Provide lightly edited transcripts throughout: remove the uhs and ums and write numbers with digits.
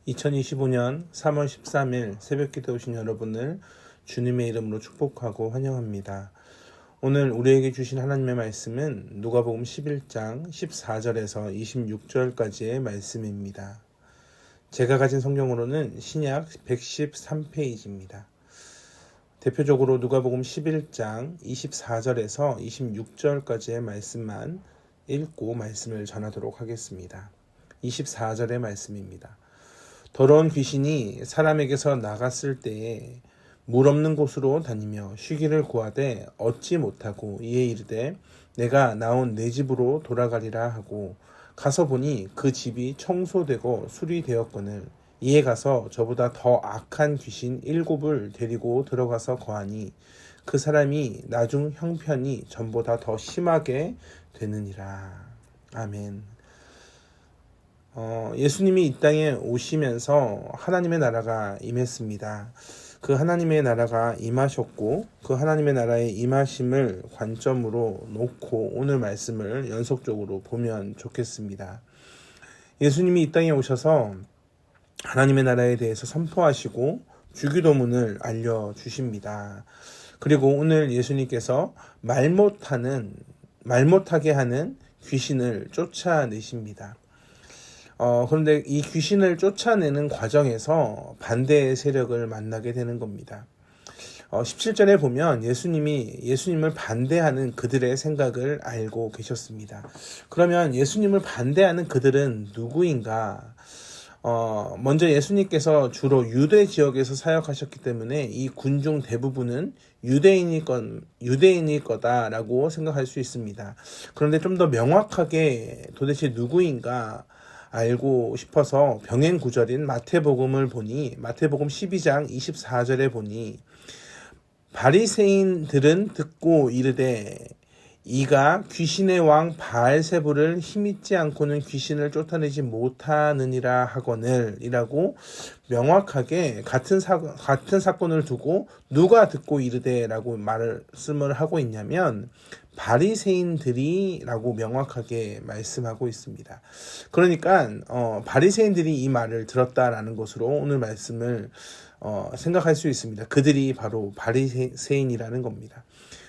2025년 3월 13일 새벽기도 오신 여러분을 주님의 이름으로 축복하고 환영합니다. 오늘 우리에게 주신 하나님의 말씀은 누가복음 11장 14절에서 26절까지의 말씀입니다. 제가 가진 성경으로는 신약 113페이지입니다. 대표적으로 누가복음 11장 24절에서 26절까지의 말씀만 읽고 말씀을 전하도록 하겠습니다. 24절의 말씀입니다. 더러운 귀신이 사람에게서 나갔을 때에 물 없는 곳으로 다니며 쉬기를 구하되 얻지 못하고 이에 이르되 내가 나온 내 집으로 돌아가리라 하고 가서 보니 그 집이 청소되고 수리되었거늘 이에 가서 저보다 더 악한 귀신 7을 데리고 들어가서 거하니 그 사람이 나중 형편이 전보다 더 심하게 되느니라. 아멘. 예수님이 이 땅에 오시면서 하나님의 나라가 임했습니다. 그 하나님의 나라가 임하셨고 그 하나님의 나라의 임하심을 관점으로 놓고 오늘 말씀을 연속적으로 보면 좋겠습니다. 예수님이 이 땅에 오셔서 하나님의 나라에 대해서 선포하시고 주기도문을 알려주십니다. 그리고 오늘 예수님께서 말 못하게 하는 귀신을 쫓아내십니다. 그런데 이 귀신을 쫓아내는 과정에서 반대의 세력을 만나게 되는 겁니다. 17절에 보면 예수님을 반대하는 그들의 생각을 알고 계셨습니다. 그러면 예수님을 반대하는 그들은 누구인가? 먼저 예수님께서 주로 유대 지역에서 사역하셨기 때문에 이 군중 대부분은 유대인일 거다라고 생각할 수 있습니다. 그런데 좀 더 명확하게 도대체 누구인가 알고 싶어서 병행 구절인 마태복음을 보니 마태복음 12장 24절에 보니 바리새인들은 듣고 이르되 이가 귀신의 왕 바알세불을 힘있지 않고는 귀신을 쫓아내지 못하느니라 하거늘 이라고 명확하게 같은 사건을 두고 누가 듣고 이르되 라고 말씀을 하고 있냐면 바리새인들이 라고 명확하게 말씀하고 있습니다. 그러니까 바리새인들이 이 말을 들었다라는 것으로 오늘 말씀을 생각할 수 있습니다. 그들이 바로 바리새인이라는 겁니다.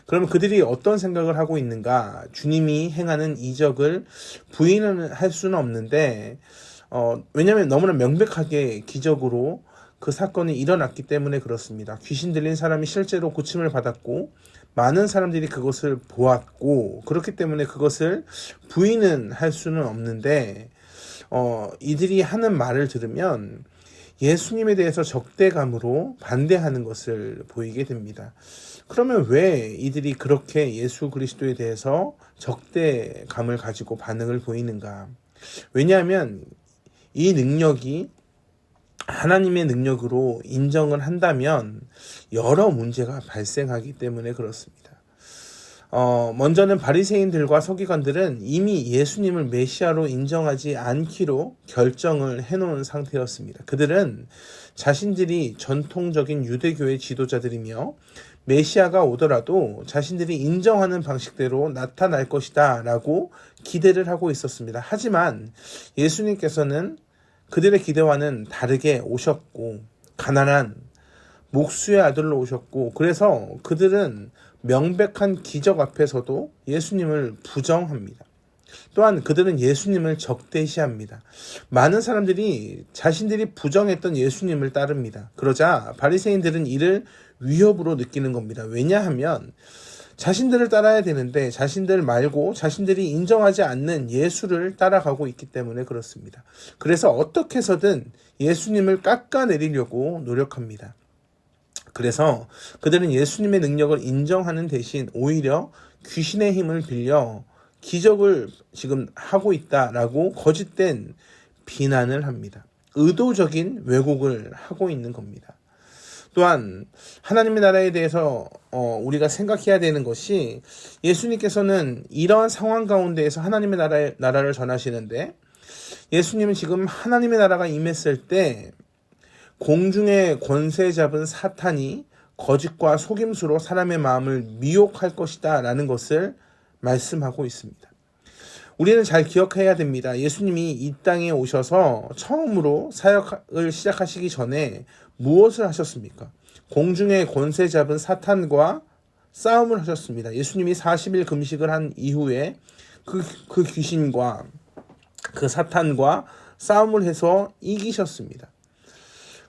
그러면 그들이 어떤 생각을 하고 있는가? 주님이 행하는 이적을 부인을 할 수는 없는데 왜냐하면 너무나 명백하게 기적으로 그 사건이 일어났기 때문에 그렇습니다. 귀신 들린 사람이 실제로 고침을 받았고 많은 사람들이 그것을 보았고 그렇기 때문에 그것을 부인은 할 수는 없는데 이들이 하는 말을 들으면 예수님에 대해서 적대감으로 반대하는 것을 보이게 됩니다. 그러면 왜 이들이 그렇게 예수 그리스도에 대해서 적대감을 가지고 반응을 보이는가? 왜냐하면 이 능력이 하나님의 능력으로 인정을 한다면 여러 문제가 발생하기 때문에 그렇습니다. 먼저는 바리새인들과 서기관들은 이미 예수님을 메시아로 인정하지 않기로 결정을 해놓은 상태였습니다. 그들은 자신들이 전통적인 유대교의 지도자들이며 메시아가 오더라도 자신들이 인정하는 방식대로 나타날 것이다 라고 기대를 하고 있었습니다. 하지만 예수님께서는 그들의 기대와는 다르게 오셨고 가난한 목수의 아들로 오셨고 그래서 그들은 명백한 기적 앞에서도 예수님을 부정합니다. 또한 그들은 예수님을 적대시합니다. 많은 사람들이 자신들이 부정했던 예수님을 따릅니다. 그러자 바리새인들은 이를 위협으로 느끼는 겁니다. 왜냐하면 자신들을 따라야 되는데 자신들 말고 자신들이 인정하지 않는 예수를 따라가고 있기 때문에 그렇습니다. 그래서 어떻게 해서든 예수님을 깎아내리려고 노력합니다. 그래서 그들은 예수님의 능력을 인정하는 대신 오히려 귀신의 힘을 빌려 기적을 지금 하고 있다라고 거짓된 비난을 합니다. 의도적인 왜곡을 하고 있는 겁니다. 또한 하나님의 나라에 대해서 우리가 생각해야 되는 것이 예수님께서는 이러한 상황 가운데에서 하나님의 나라를 전하시는데 예수님은 지금 하나님의 나라가 임했을 때 공중의 권세 잡은 사탄이 거짓과 속임수로 사람의 마음을 미혹할 것이다 라는 것을 말씀하고 있습니다. 우리는 잘 기억해야 됩니다. 예수님이 이 땅에 오셔서 처음으로 사역을 시작하시기 전에 무엇을 하셨습니까? 공중의 권세 잡은 사탄과 싸움을 하셨습니다. 예수님이 40일 금식을 한 이후에 그 귀신과 그 사탄과 싸움을 해서 이기셨습니다.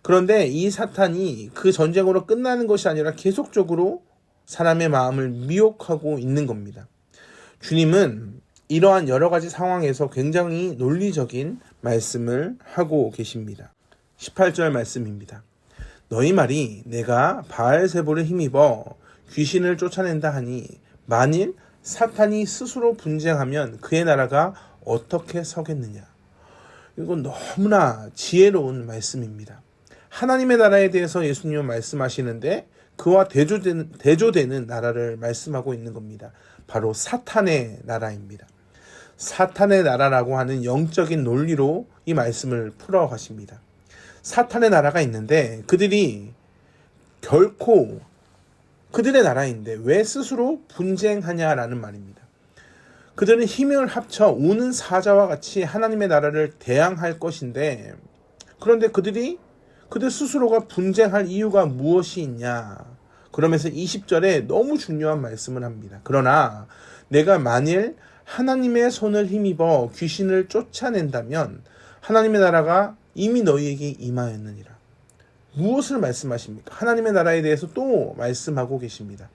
그런데 이 사탄이 그 전쟁으로 끝나는 것이 아니라 계속적으로 사람의 마음을 미혹하고 있는 겁니다. 주님은 이러한 여러 가지 상황에서 굉장히 논리적인 말씀을 하고 계십니다. 18절 말씀입니다. 너희 말이 내가 바알세불을 힘입어 귀신을 쫓아낸다 하니 만일 사탄이 스스로 분쟁하면 그의 나라가 어떻게 서겠느냐. 이건 너무나 지혜로운 말씀입니다. 하나님의 나라에 대해서 예수님은 말씀하시는데 그와 대조되는 나라를 말씀하고 있는 겁니다. 바로 사탄의 나라입니다. 사탄의 나라라고 하는 영적인 논리로 이 말씀을 풀어 가십니다. 사탄의 나라가 있는데 그들이 결코 그들의 나라인데 왜 스스로 분쟁하냐라는 말입니다. 그들은 힘을 합쳐 우는 사자와 같이 하나님의 나라를 대항할 것인데 그런데 그들 스스로가 분쟁할 이유가 무엇이 있냐. 그러면서 20절에 너무 중요한 말씀을 합니다. 그러나 내가 만일 하나님의 손을 힘입어 귀신을 쫓아낸다면 하나님의 나라가 이미 너희에게 임하였느니라. 무엇을 말씀하십니까? 하나님의 나라에 대해서 또 말씀하고 계십니다.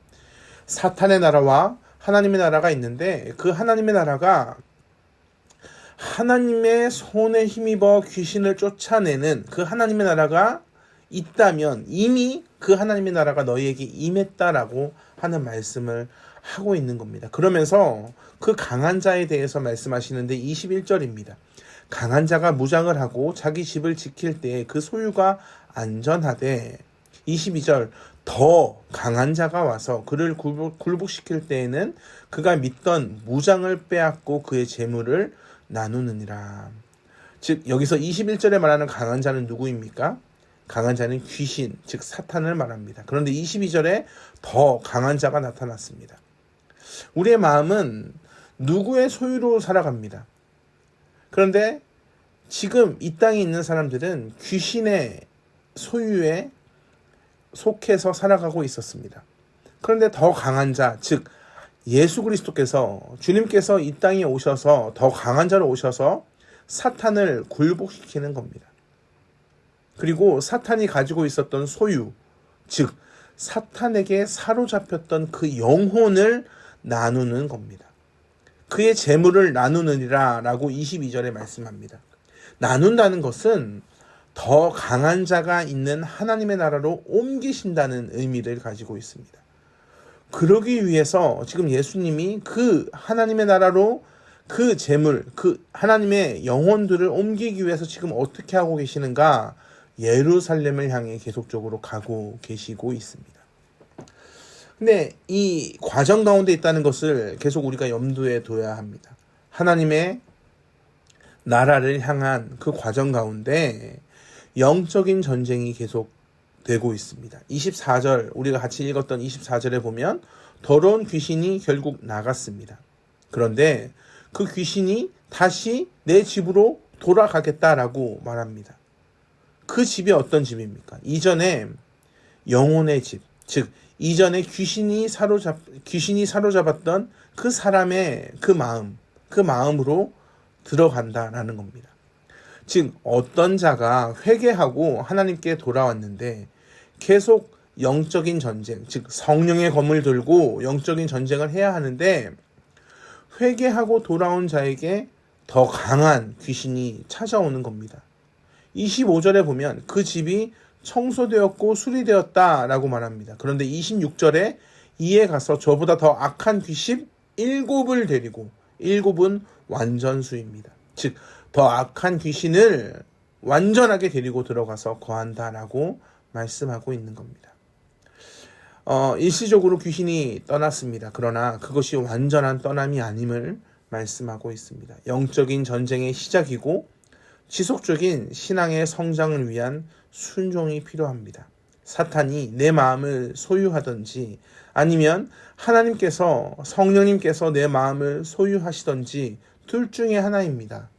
사탄의 나라와 하나님의 나라가 있는데 그 하나님의 나라가 하나님의 손에 힘입어 귀신을 쫓아내는 그 하나님의 나라가 있다면 이미 그 하나님의 나라가 너희에게 임했다라고 하는 말씀을 하고 있는 겁니다. 그러면서 그 강한 자에 대해서 말씀하시는데 21절입니다. 강한 자가 무장을 하고 자기 집을 지킬 때에 그 소유가 안전하되 22절 더 강한 자가 와서 그를 굴복시킬 때에는 그가 믿던 무장을 빼앗고 그의 재물을 나누느니라. 즉 여기서 21절에 말하는 강한 자는 누구입니까? 강한 자는 귀신, 즉 사탄을 말합니다. 그런데 22절에 더 강한 자가 나타났습니다. 우리의 마음은 누구의 소유로 살아갑니다. 그런데 지금 이 땅에 있는 사람들은 귀신의 소유에 속해서 살아가고 있었습니다. 그런데 더 강한 자, 즉 예수 그리스도께서 주님께서 이 땅에 오셔서 더 강한 자로 오셔서 사탄을 굴복시키는 겁니다. 그리고 사탄이 가지고 있었던 소유, 즉 사탄에게 사로잡혔던 그 영혼을 나누는 겁니다. 그의 재물을 나누느니라 라고 22절에 말씀합니다. 나눈다는 것은 더 강한 자가 있는 하나님의 나라로 옮기신다는 의미를 가지고 있습니다. 그러기 위해서 지금 예수님이 그 하나님의 나라로 그 재물, 그 하나님의 영혼들을 옮기기 위해서 지금 어떻게 하고 계시는가? 예루살렘을 향해 계속적으로 가고 계시고 있습니다. 근데 이 과정 가운데 있다는 것을 계속 우리가 염두에 둬야 합니다. 하나님의 나라를 향한 그 과정 가운데 영적인 전쟁이 계속되고 있습니다. 24절, 우리가 같이 읽었던 24절에 보면 더러운 귀신이 결국 나갔습니다. 그런데 그 귀신이 다시 내 집으로 돌아가겠다라고 말합니다. 그 집이 어떤 집입니까? 이전에 영혼의 집, 즉 이전에 귀신이 사로잡았던 그 사람의 그 마음으로 들어간다라는 겁니다. 즉 어떤 자가 회개하고 하나님께 돌아왔는데 계속 영적인 전쟁, 즉 성령의 검을 들고 영적인 전쟁을 해야 하는데 회개하고 돌아온 자에게 더 강한 귀신이 찾아오는 겁니다. 25절에 보면 그 집이 청소되었고 수리되었다라고 말합니다. 그런데 26절에 이에 가서 저보다 더 악한 귀신 7을 데리고 7은 완전수입니다. 즉 더 악한 귀신을 완전하게 데리고 들어가서 거한다라고 말씀하고 있는 겁니다. 일시적으로 귀신이 떠났습니다. 그러나 그것이 완전한 떠남이 아님을 말씀하고 있습니다. 영적인 전쟁의 시작이고 지속적인 신앙의 성장을 위한 순종이 필요합니다. 사탄이 내 마음을 소유하든지 아니면 하나님께서 성령님께서 내 마음을 소유하시든지 둘 중에 하나입니다.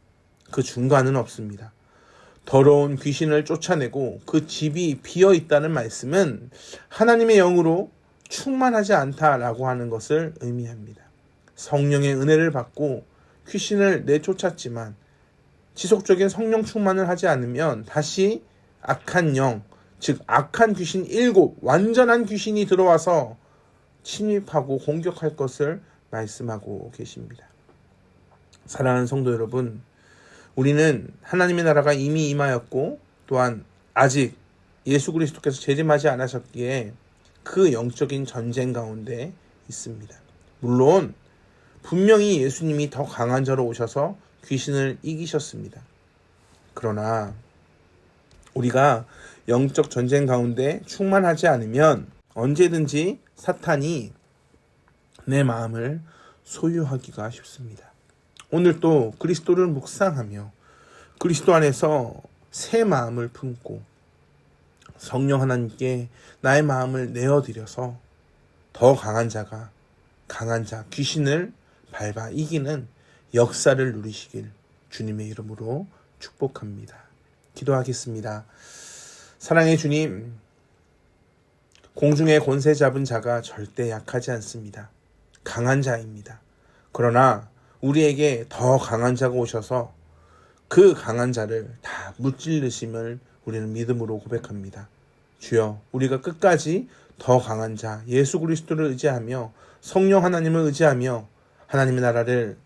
그 중간은 없습니다. 더러운 귀신을 쫓아내고 그 집이 비어 있다는 말씀은 하나님의 영으로 충만하지 않다라고 하는 것을 의미합니다. 성령의 은혜를 받고 귀신을 내쫓았지만 지속적인 성령 충만을 하지 않으면 다시 악한 영, 즉 악한 귀신 7, 완전한 귀신이 들어와서 침입하고 공격할 것을 말씀하고 계십니다. 사랑하는 성도 여러분, 우리는 하나님의 나라가 이미 임하였고 또한 아직 예수 그리스도께서 재림하지 않으셨기에 그 영적인 전쟁 가운데 있습니다. 물론 분명히 예수님이 더 강한 자로 오셔서 귀신을 이기셨습니다. 그러나 우리가 영적 전쟁 가운데 충만하지 않으면 언제든지 사탄이 내 마음을 소유하기가 쉽습니다. 오늘 또 그리스도를 묵상하며 그리스도 안에서 새 마음을 품고 성령 하나님께 나의 마음을 내어드려서 더 강한 자가 강한 자, 귀신을 밟아 이기는 역사를 누리시길 주님의 이름으로 축복합니다. 기도하겠습니다. 사랑의 주님, 공중의 권세 잡은 자가 절대 약하지 않습니다. 강한 자입니다. 그러나 우리에게 더 강한 자가 오셔서 그 강한 자를 다 무찔르심을 우리는 믿음으로 고백합니다. 주여, 우리가 끝까지 더 강한 자 예수 그리스도를 의지하며 성령 하나님을 의지하며 하나님의 나라를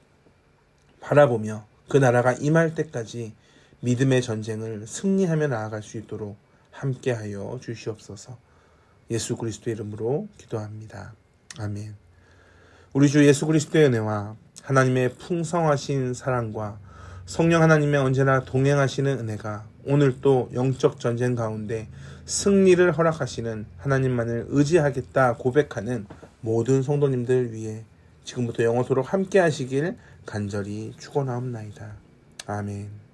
바라보며 그 나라가 임할 때까지 믿음의 전쟁을 승리하며 나아갈 수 있도록 함께하여 주시옵소서. 예수 그리스도의 이름으로 기도합니다. 아멘. 우리 주 예수 그리스도의 은혜와 하나님의 풍성하신 사랑과 성령 하나님의 언제나 동행하시는 은혜가 오늘 또 영적 전쟁 가운데 승리를 허락하시는 하나님만을 의지하겠다 고백하는 모든 성도님들 위해 지금부터 영원토록 함께 하시길 간절히 축원하옵나이다. 아멘.